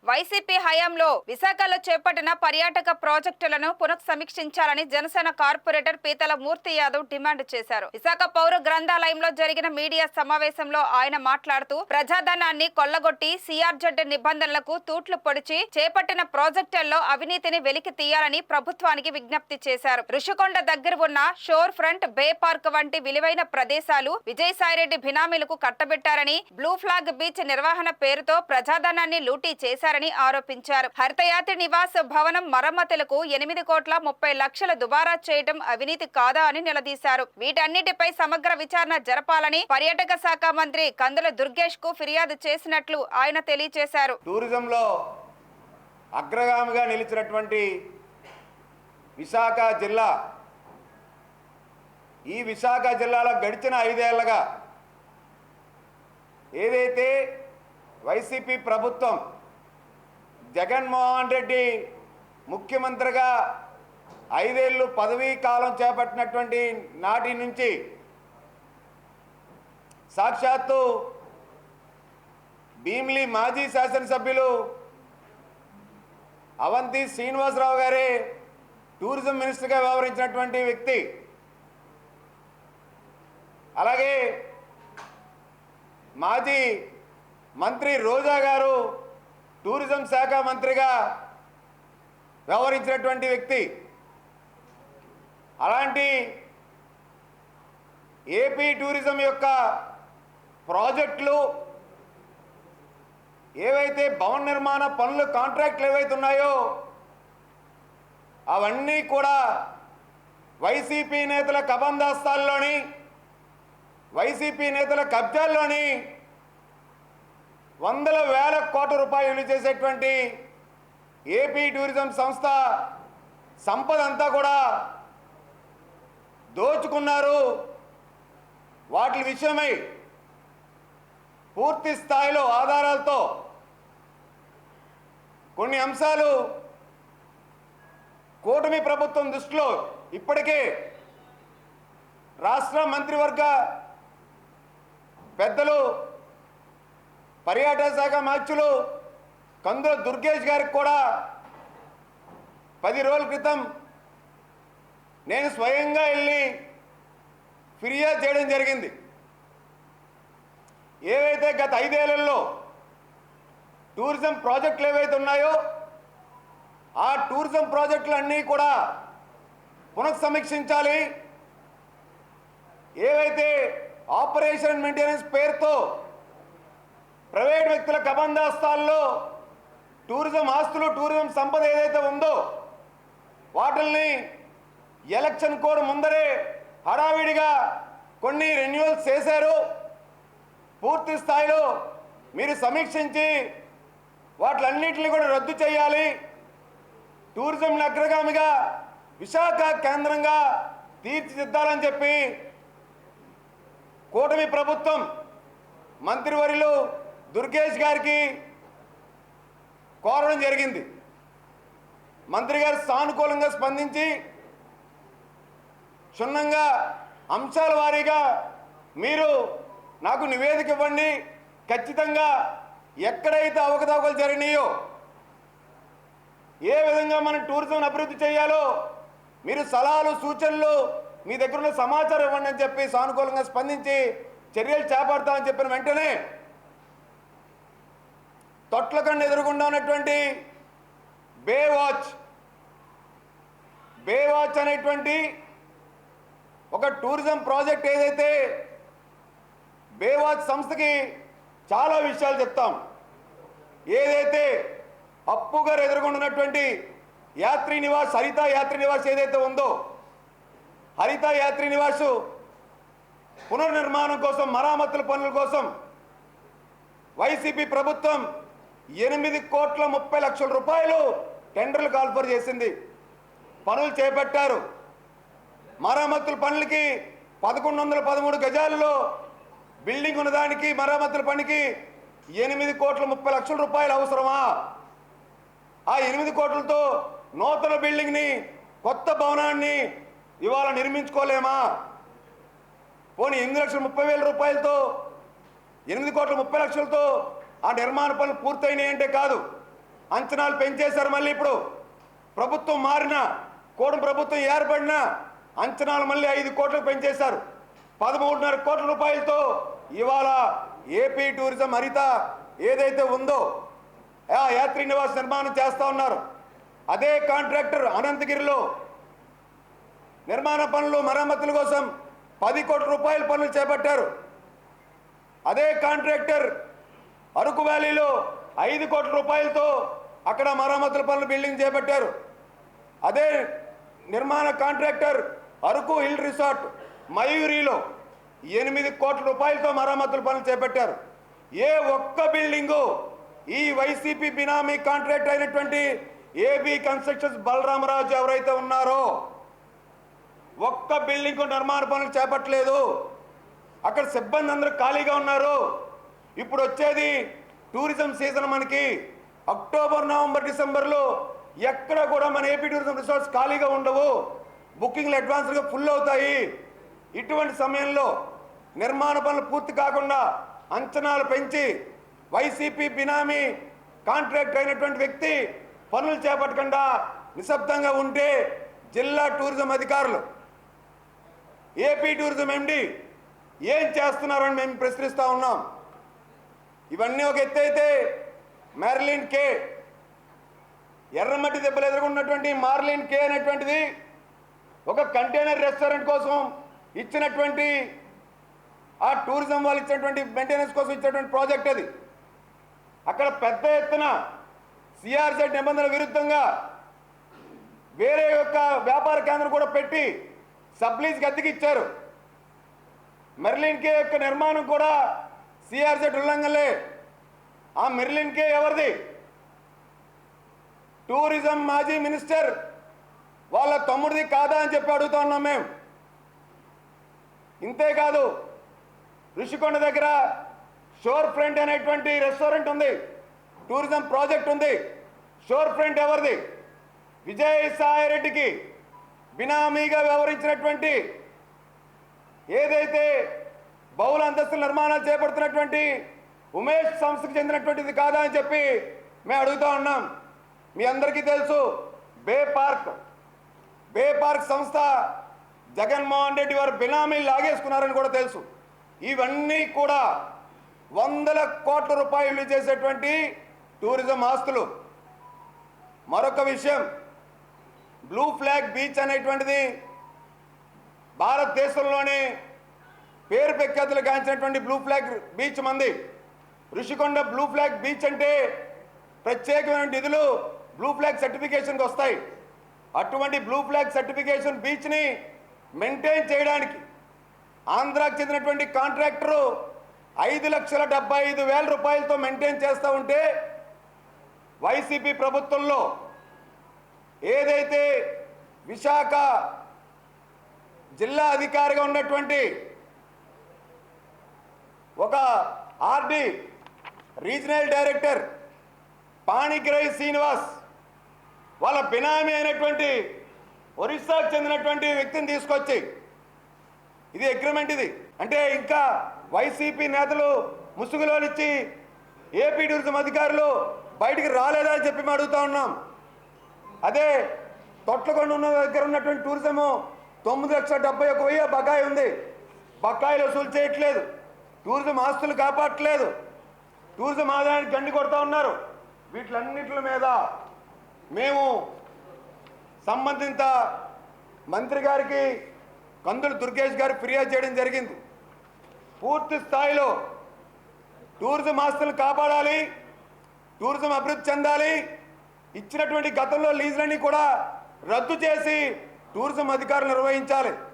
YCP హయాంలో విశాఖలో చేపట్టిన పర్యాటక ప్రాజెక్టులను పునఃసమీక్షించాలని జనసేన కార్పొరేటర్ పీతల మూర్తి యాదవ్ డిమాండ్ చేశారు. విశాఖ పౌర గ్రంథాలయంలో జరిగిన మీడియా సమావేశంలో ఆయన మాట్లాడుతూ ప్రజాధనాన్ని కొల్లగొట్టి సిఆర్జెడ్ నిబంధనలకు తూట్లు పొడిచి చేపట్టిన ప్రాజెక్టుల్లో అవినీతిని వెలికి తీయాలని ప్రభుత్వానికి విజ్ఞప్తి చేశారు. ఋషికొండ దగ్గర ఉన్న షోర్ ఫ్రంట్, బే పార్క్ వంటి విలువైన ప్రదేశాలు విజయసాయిరెడ్డి బినామీలకు కట్టబెట్టారని, బ్లూ ఫ్లాగ్ బీచ్ నిర్వహణ పేరుతో ప్రజాధనాన్ని లూటీ చేశారని ఆరోపించారు. హరితయాత్రి నివాస్ భవనం మరమ్మతులకు 8,30,00,000 దుబారా చేయడం అవినీతి కాదా అని నిలదీశారు. వీటన్నిటిపై సమగ్ర విచారణ జరపాలని పర్యాటక శాఖ మంత్రి కందుల దుర్గేష్ కు ఫిర్యాదు చేసినట్లు ఆయన తెలియజేశారు. టూరిజంలో అగ్రగామిగా నిలిచినటువంటి విశాఖ జిల్లా, ఈ విశాఖ జిల్లాలో గడిచిన 5 ఏళ్లుగా ఏదైతే వైసీపీ ప్రభుత్వం జగన్మోహన్ రెడ్డి ముఖ్యమంత్రిగా 5 ఏళ్ళు పదవీ కాలం చేపట్టినటువంటి నాటి నుంచి సాక్షాత్తు భీమిలి మాజీ శాసనసభ్యులు అవంతి శ్రీనివాసరావు గారే టూరిజం మినిస్టర్గా వ్యవహరించినటువంటి వ్యక్తి. అలాగే మాజీ మంత్రి రోజా గారు టూరిజం శాఖ మంత్రిగా వ్యవహరించినటువంటి వ్యక్తి. అలాంటి ఏపీ టూరిజం యొక్క ప్రాజెక్టులు ఏవైతే భవన నిర్మాణ పనులు కాంట్రాక్టులు ఏవైతే ఉన్నాయో అవన్నీ కూడా వైసీపీ నేతల కబందాస్తాల్లోని, వైసీపీ నేతల కబ్జాల్లోని వందల వేల కోట్ల రూపాయలు విలువ చేసేటువంటి ఏపీ టూరిజం సంస్థ సంపద అంతా కూడా దోచుకున్నారు. వాటి విషయమై పూర్తి స్థాయిలో ఆధారాలతో కొన్ని అంశాలు కూటమి ప్రభుత్వం దృష్టిలో ఇప్పటికే రాష్ట్ర మంత్రివర్గ పెద్దలు, పర్యాటక శాఖ మంత్రులు కందుల దుర్గేష్ గారికి కూడా 10 రోజుల క్రితం నేను స్వయంగా వెళ్ళి ఫిర్యాదు చేయడం జరిగింది. ఏవైతే గత 5 ఏళ్లలో టూరిజం ప్రాజెక్టులు ఏవైతే ఉన్నాయో ఆ టూరిజం ప్రాజెక్టులన్నీ కూడా పునఃసమీక్షించాలి. ఏవైతే ఆపరేషన్ మెయింటెనెన్స్ పేరుతో ప్రైవేట్ వ్యక్తుల కబందాస్తాల్లో టూరిజం ఆస్తులు, టూరిజం సంపద ఏదైతే ఉందో వాటిల్ని ఎలక్షన్ కోడ్ ముందరే హడావిడిగా కొన్ని రెన్యువల్స్ చేశారు. పూర్తి స్థాయిలో మీరు సమీక్షించి వాటిలన్నింటినీ కూడా రద్దు చేయాలి. టూరిజం అగ్రగామిగా విశాఖ కేంద్రంగా తీర్చిదిద్దాలని చెప్పి కూటమి ప్రభుత్వం మంత్రివర్యులు దుర్గేష్ గారికి కోరడం జరిగింది. మంత్రి గారు సానుకూలంగా స్పందించి క్షుణ్ణంగా అంశాల వారీగా మీరు నాకు నివేదిక ఇవ్వండి, ఖచ్చితంగా ఎక్కడైతే అవకతవకలు జరిగినాయో, ఏ విధంగా మనం టూరిజం అభివృద్ధి చేయాలో మీరు సలహాలు, సూచనలు, మీ దగ్గర ఉన్న సమాచారం ఇవ్వండి అని చెప్పి సానుకూలంగా స్పందించి చర్యలు చేపడతామని చెప్పిన వెంటనే తొట్లకండ ఎదురుగుండా ఉన్నటువంటి బే వాచ్ అనేటువంటి ఒక టూరిజం ప్రాజెక్ట్ ఏదైతే బే వాచ్ సంస్థకి చాలా విషయాలు చెప్తాం. ఏదైతే అప్పు గారు ఎదురుగుండున్నటువంటి యాత్రి నివాస్, హరిత యాత్రి నివాస్ ఏదైతే ఉందో, హరిత యాత్రి నివాసు పునర్నిర్మాణం కోసం, మరామతుల పనుల కోసం వైసీపీ ప్రభుత్వం 8,30,00,000 రూపాయలు టెండర్లు కాల్ఫర్ చేసింది. పనులు చేపట్టారు. మరామతుల పనులకి 1,113 గజాలలో బిల్డింగ్ ఉన్నదానికి మరామతుల పనికి 8,30,00,000 రూపాయలు అవసరమా? ఆ 8 కోట్లతో నూతన బిల్డింగ్ని, కొత్త భవనాన్ని ఇవాళ నిర్మించుకోలేమా? పోనీ 8,30,000 రూపాయలతో 8,30,00,000తో ఆ నిర్మాణ పనులు పూర్తయినాయి అంటే కాదు. అంచనాలు పెంచేశారు. మళ్ళీ ఇప్పుడు ప్రభుత్వం మారిన, కూటమి ప్రభుత్వం ఏర్పడిన అంచనాలు మళ్ళీ 5 కోట్లకు పెంచేశారు. 13.5 కోట్ల రూపాయలతో ఇవాళ ఏపీ టూరిజం హరిత ఏదైతే ఉందో ఆ యాత్రి నివాస్ నిర్మాణం చేస్తూ ఉన్నారు. అదే కాంట్రాక్టర్ అనంతగిరిలో నిర్మాణ పనులు మరమ్మతుల కోసం 10 కోట్ల రూపాయల పనులు చేపట్టారు. అదే కాంట్రాక్టర్ అరకు వ్యాలీలో 5 కోట్ల రూపాయలతో అక్కడ మరమ్మతుల పనులు బిల్డింగ్ చేపట్టారు. అదే నిర్మాణ కాంట్రాక్టర్ అరకు హిల్ రిసార్ట్ మయూరిలో 8 కోట్ల రూపాయలతో మరమ్మతుల పనులు చేపట్టారు. ఏ ఒక్క బిల్డింగు ఈ వైసీపీ బినామీ కాంట్రాక్ట్ అయినటువంటి ఏబీ కన్స్ట్రక్షన్స్ బలరామరాజు ఎవరైతే ఉన్నారో ఒక్క బిల్డింగ్ నిర్మాణ పనులు చేపట్టలేదు. అక్కడ సిబ్బంది అందరూ ఖాళీగా ఉన్నారు. ఇప్పుడు వచ్చేది టూరిజం సీజన్, మనకి అక్టోబర్, నవంబర్, డిసెంబర్లో ఎక్కడ కూడా మన ఏపీ టూరిజం రిసార్ట్స్ ఖాళీగా ఉండవు. బుకింగ్లు అడ్వాన్స్గా ఫుల్ అవుతాయి. ఇటువంటి సమయంలో నిర్మాణ పనులు పూర్తి కాకుండా అంచనాలు పెంచి వైసీపీ బినామీ కాంట్రాక్ట్ అయినటువంటి వ్యక్తి పనులు చేపట్టకుండా నిశ్శబ్దంగా ఉంటే జిల్లా టూరిజం అధికారులు, ఏపీ టూరిజం ఎండి ఏం చేస్తున్నారని మేము ప్రశ్నిస్తూ ఉన్నాం. ఇవన్నీ ఒక ఎత్తు అయితే మెర్లిన్ కే, ఎర్రమట్టి దెబ్బలు ఎదుర్కొన్నటువంటి మార్లిన్ కే అనేటువంటిది ఒక కంటైనర్ రెస్టారెంట్ కోసం ఇచ్చినటువంటి ఆ టూరిజం వాళ్ళు ఇచ్చినటువంటి మెయింటెనెన్స్ కోసం ఇచ్చినటువంటి ప్రాజెక్ట్ అది. అక్కడ పెద్ద ఎత్తున సిఆర్జెడ్ నిబంధనల విరుద్ధంగా వేరే యొక్క వ్యాపార కేంద్రం కూడా పెట్టి సబ్లీజ్కి అద్దెకి ఇచ్చారు. మెర్లిన్ కే యొక్క నిర్మాణం కూడా సిఆర్జెడ్ ఉల్లంఘనలే. ఆ మెర్లిన్ కే ఎవరిది? టూరిజం మాజీ మినిస్టర్ వాళ్ళ తమ్ముడిది కాదా అని చెప్పి అడుగుతా ఉన్నాం మేము. ఇంతేకాదు ఋషికొండ దగ్గర షోర్ ఫ్రంట్ అనేటువంటి రెస్టారెంట్ ఉంది, టూరిజం ప్రాజెక్ట్ ఉంది. షోర్ ఫ్రంట్ ఎవరిది? విజయసాయి రెడ్డికి బినామీగా వ్యవహరించినటువంటి ఏదైతే బహుళ అంతస్తుల నిర్మాణాలు చేపడుతున్నటువంటి ఉమేష్ సంస్థకు చెందినటువంటిది కాదా అని చెప్పి మేము అడుగుతా ఉన్నాం. మీ అందరికీ తెలుసు బే పార్క్ సంస్థ జగన్మోహన్ రెడ్డి వారు బినామీ లాగేసుకున్నారని కూడా తెలుసు. ఇవన్నీ కూడా 100 కోట్ల రూపాయలు చేసేటువంటి టూరిజం ఆస్తులు. మరొక విషయం, బ్లూ ఫ్లాగ్ బీచ్ అనేటువంటిది భారతదేశంలోనే పేరు ప్రఖ్యాతులు గాంచినటువంటి బ్లూ ఫ్లాగ్ బీచ్ మంది. ఋషికొండ బ్లూ ఫ్లాగ్ బీచ్ అంటే ప్రత్యేకమైన నిధులు బ్లూ ఫ్లాగ్ సర్టిఫికేషన్కి వస్తాయి. అటువంటి బ్లూ ఫ్లాగ్ సర్టిఫికేషన్ బీచ్ని మెయింటైన్ చేయడానికి ఆంధ్రాకి చెందినటువంటి కాంట్రాక్టరు 5,75,000 రూపాయలతో మెయింటైన్ చేస్తూ ఉంటే వైసీపీ ప్రభుత్వంలో ఏదైతే విశాఖ జిల్లా అధికారిగా ఉన్నటువంటి ఒక RD regional director Panigrahi Srinivas వాళ్ళ బినామీ అయినటువంటి ఒరిస్సాకు చెందినటువంటి వ్యక్తిని తీసుకొచ్చి ఇది అగ్రిమెంట్, ఇది అంటే ఇంకా వైసీపీ నేతలు ముసుగులోనిచ్చి ఏపీ టూరిజం అధికారులు బయటికి రాలేదా అని చెప్పి మేము అడుగుతా ఉన్నాం. అదే తొట్లకొండ ఉన్న దగ్గర ఉన్నటువంటి టూరిజము 9,71,000 బకాయి ఉంది. బకాయిలు వసూలు చేయట్లేదు, టూరిజం ఆస్తులు కాపాడట్లేదు, టూరిజం ఆదాయానికి గండి కొడతా ఉన్నారు. వీటిలన్నిటి మీద మేము సంబంధిత మంత్రి గారికి కందుల దుర్గేష్ గారు ఫిర్యాదు చేయడం జరిగింది. పూర్తి స్థాయిలో టూరిజం ఆస్తులను కాపాడాలి, టూరిజం అభివృద్ధి చెందాలి. ఇచ్చినటువంటి గతంలో లీజులన్నీ కూడా రద్దు చేసి టూరిజం అధికారులు నిర్వహించాలి.